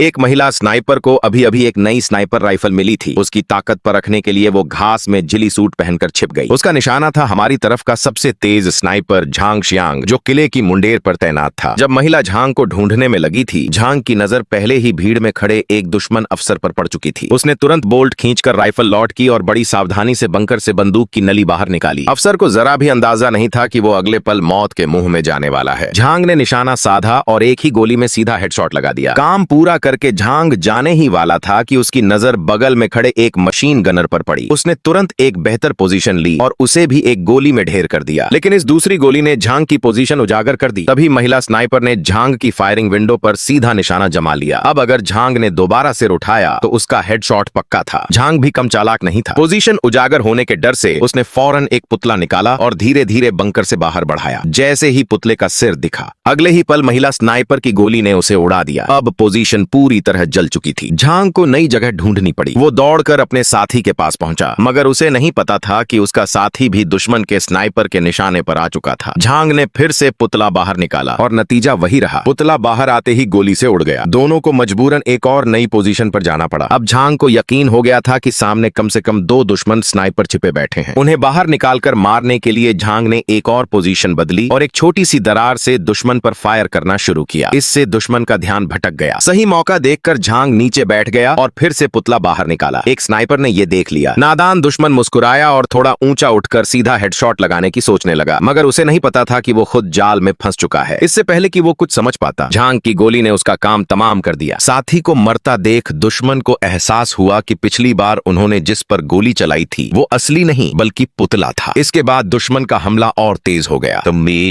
एक महिला स्नाइपर को अभी अभी एक नई स्नाइपर राइफल मिली थी। उसकी ताकत परखने के लिए वो घास में जिली सूट पहनकर छिप गई। उसका निशाना था हमारी तरफ का सबसे तेज स्नाइपर झांग शियांग, जो किले की मुंडेर पर तैनात था। जब महिला झांग को ढूंढने में लगी थी, झांग की नजर पहले ही भीड़ में खड़े एक दुश्मन अफसर पर पड़ चुकी थी। उसने तुरंत बोल्ट खींचकर राइफल लॉड की और बड़ी सावधानी से बंकर से बंदूक की नली बाहर निकाली। अफसर को जरा भी अंदाजा नहीं था कि वो अगले पल मौत के मुंह में जाने वाला है। झांग ने निशाना साधा और एक ही गोली में सीधा हेडशॉट लगा दिया। काम पूरा करके झांग जाने ही वाला था कि उसकी नजर बगल में खड़े एक मशीन गनर पर पड़ी। उसने तुरंत एक बेहतर पोजीशन ली और उसे भी एक गोली में ढेर कर दिया, लेकिन इस दूसरी गोली ने झांग की पोजीशन उजागर कर दी। तभी महिला स्नाइपर ने झांग की फायरिंग विंडो पर सीधा निशाना जमा लिया। अब अगर झांग ने दोबारा सिर उठाया तो उसका हेडशॉट पक्का था। झांग भी कम चालाक नहीं था। पोजीशन उजागर होने के डर से उसने फौरन एक पुतला निकाला और धीरे धीरे बंकर से बाहर बढ़ाया। जैसे ही पुतले का सिर दिखा, अगले ही पल महिला स्नाइपर की गोली ने उसे उड़ा दिया। अब पोजीशन पूरी तरह जल चुकी थी। झांग को नई जगह ढूंढनी पड़ी। वो दौड़कर अपने साथी के पास पहुंचा, मगर उसे नहीं पता था कि उसका साथी भी दुश्मन के स्नाइपर के निशाने पर आ चुका था। झांग ने फिर से पुतला बाहर निकाला और नतीजा वही रहा। पुतला बाहर आते ही गोली से उड़ गया। दोनों को मजबूरन एक और नई पोजीशन पर जाना पड़ा। अब झांग को यकीन हो गया था कि सामने कम से कम 2 दुश्मन स्नाइपर छिपे बैठे हैं। उन्हें बाहर निकालकर मारने के लिए झांग ने एक और पोजीशन बदली और एक छोटी सी दरार से दुश्मन पर फायर करना शुरू किया। इससे दुश्मन का ध्यान भटक गया। सही मौका देखकर झांग नीचे बैठ गया और फिर से पुतला बाहर निकाला। एक स्नाइपर ने यह देख लिया। नादान दुश्मन मुस्कुराया और थोड़ा ऊंचा उठकर सीधा हेडशॉट लगाने की सोचने लगा, मगर उसे नहीं पता था कि वो खुद जाल में फंस चुका है। इससे पहले कि वो कुछ समझ पाता, झांग की गोली ने उसका काम तमाम कर दिया। साथी को मरता देख दुश्मन को एहसास हुआ कि पिछली बार उन्होंने जिस पर गोली चलाई थी वो असली नहीं बल्कि पुतला था। इसके बाद दुश्मन का हमला और तेज हो गया।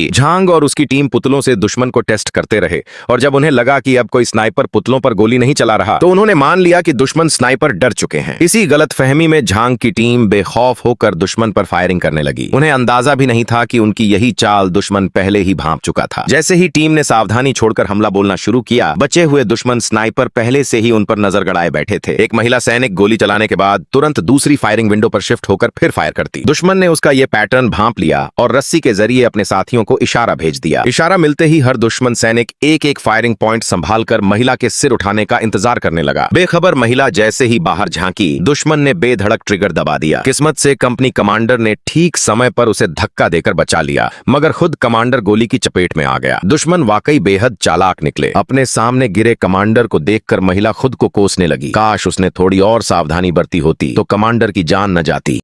झांग और उसकी टीम पुतलों से दुश्मन को टेस्ट करते रहे और जब उन्हें लगा कि अब कोई स्नाइपर पुतलों पर गोली नहीं चला रहा तो उन्होंने मान लिया कि दुश्मन स्नाइपर डर चुके हैं। इसी गलतफहमी में झांग की टीम बेखौफ होकर दुश्मन पर फायरिंग करने लगी। उन्हें अंदाजा भी नहीं था कि उनकी यही चाल दुश्मन पहले ही भांप चुका था। जैसे ही टीम ने सावधानी छोड़कर हमला बोलना शुरू किया, बचे हुए दुश्मन स्नाइपर पहले से ही उन पर नजर गड़ाए बैठे थे। एक महिला सैनिक गोली चलाने के बाद तुरंत दूसरी फायरिंग विंडो पर शिफ्ट होकर फिर फायर करती। दुश्मन ने उसका यह पैटर्न भांप लिया और रस्सी के जरिए अपने साथियों को इशारा भेज दिया। इशारा मिलते ही हर दुश्मन सैनिक एक एक फायरिंग पॉइंट संभालकर महिला के सिर उठाने का इंतजार करने लगा। बेखबर महिला जैसे ही बाहर झांकी, दुश्मन ने बेधड़क ट्रिगर दबा दिया। किस्मत से कंपनी कमांडर ने ठीक समय पर उसे धक्का देकर बचा लिया, मगर खुद कमांडर गोली की चपेट में आ गया। दुश्मन वाकई बेहद चालाक निकले। अपने सामने गिरे कमांडर को देखकर महिला खुद को कोसने लगी। काश उसने थोड़ी और सावधानी बरती होती तो कमांडर की जान न जाती।